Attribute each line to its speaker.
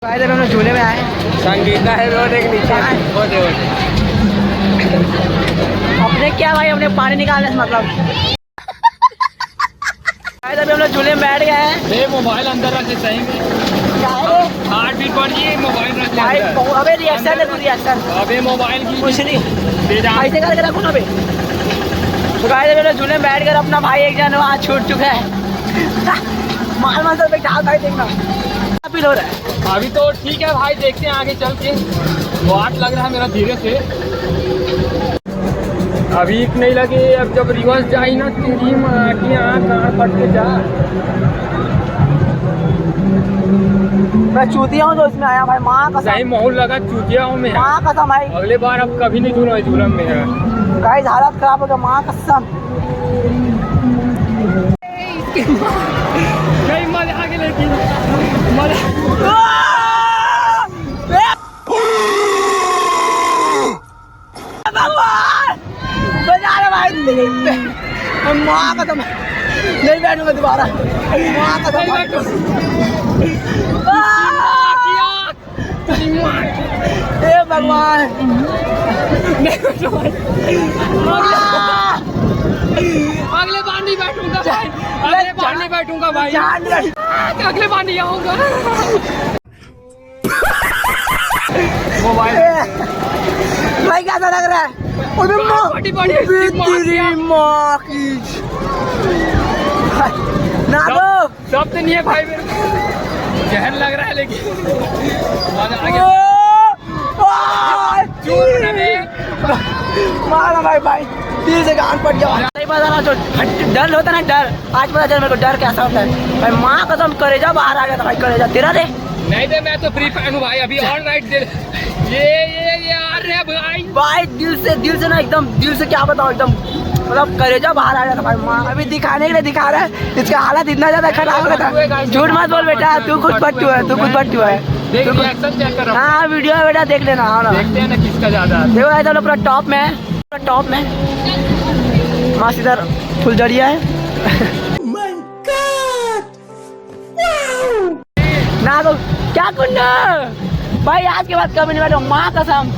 Speaker 1: हम लोग झूले में आए।
Speaker 2: संगीता है रोड एक नीचे
Speaker 1: अपने क्या भाई, हमने पानी निकालने से मतलब। अभी हम लोग झूले में बैठ गए हैं।
Speaker 2: मोबाइल अंदर रख सही में 8 फीट पड़ गई मोबाइल रख
Speaker 1: भाई अबे रिएक्शन है, तू रिएक्शन
Speaker 2: अबे मोबाइल की
Speaker 1: कुछ नहीं ऐसे करके रखो ना। तो गाइस अभी हम लोग झूले में बैठ कर अपना भाई एक जन वहाँ छूट चुका है। माल माल पे ढाल भाई देखना फील हो रहा है।
Speaker 2: अभी तो ठीक है भाई, देखते हैं आगे चल के। वाट लग रहा है मेरा धीरे से, अभी नहीं लगे। अब जब रिवर्स जाई ना तेरी माँ पट के जा।
Speaker 1: मैं चूतिया हूँ जो इसमें आया भाई, माँ कसम।
Speaker 2: सही माहौल लगा चूतिया हूँ मैं।
Speaker 1: माँ कसम भाई,
Speaker 2: अगले बार अब कभी नहीं झूला झूलम में है।
Speaker 1: गाइस हालत खराब हो गया, माँ कसम।
Speaker 2: नहीं मजा आगे लेकिन मजा
Speaker 1: माँ कसम नहीं बैठूंगा दोबारा, माँ कसम। हे भगवान,
Speaker 2: अगले बार नहीं बैठूंगा भाई, अगले बार नहीं बैठूंगा भाई, अगले बार नहीं आऊंगा। मोबाइल
Speaker 1: भाई कैसा लग रहा है? माँ की ना दो
Speaker 2: सब तो नहीं है भाई, मेरे को जहर लग रहा है लेकिन मजा आ गया।
Speaker 1: मारा भाई भाई दिल से गान पड़ गया। नहीं पता ना, जो डर होता ना, डर आज पता चला मेरे को डर कैसा होता है भाई। माँ कसम करेजा बाहर आ गया था भाई, करेजा तेरा रे।
Speaker 2: नहीं दे, मैं तो फ्री फैन हूँ भाई। अभी ऑल राइट दे ये आ रहे हैं भाई
Speaker 1: दिल से ना, एकदम दिल से क्या बताओ, एकदम मतलब करेजा बाहर आ गया था भाई। माँ अभी दिखाने के लिए दिखा रहा है, इसका हालत इतना ज्यादा खराब हो गया था। झूठ मत बोल बेटा, तू खुद पट्टू है, तू खुद पट्टू है।
Speaker 2: देख रिएक्शन चेक कर रहा हूँ।
Speaker 1: हाँ वीडियो है बेटा, देख लेना। हाँ ना,
Speaker 2: देखते हैं ना किसका ज्यादा है।
Speaker 1: देखो ऐसा लोग पूरा टॉप में है, पूरा टॉप में। माँ इधर फुलझड़िया है ना। तो क्या कुंडा भाई, आज के बाद कभी नहीं बैठो, माँ कसम।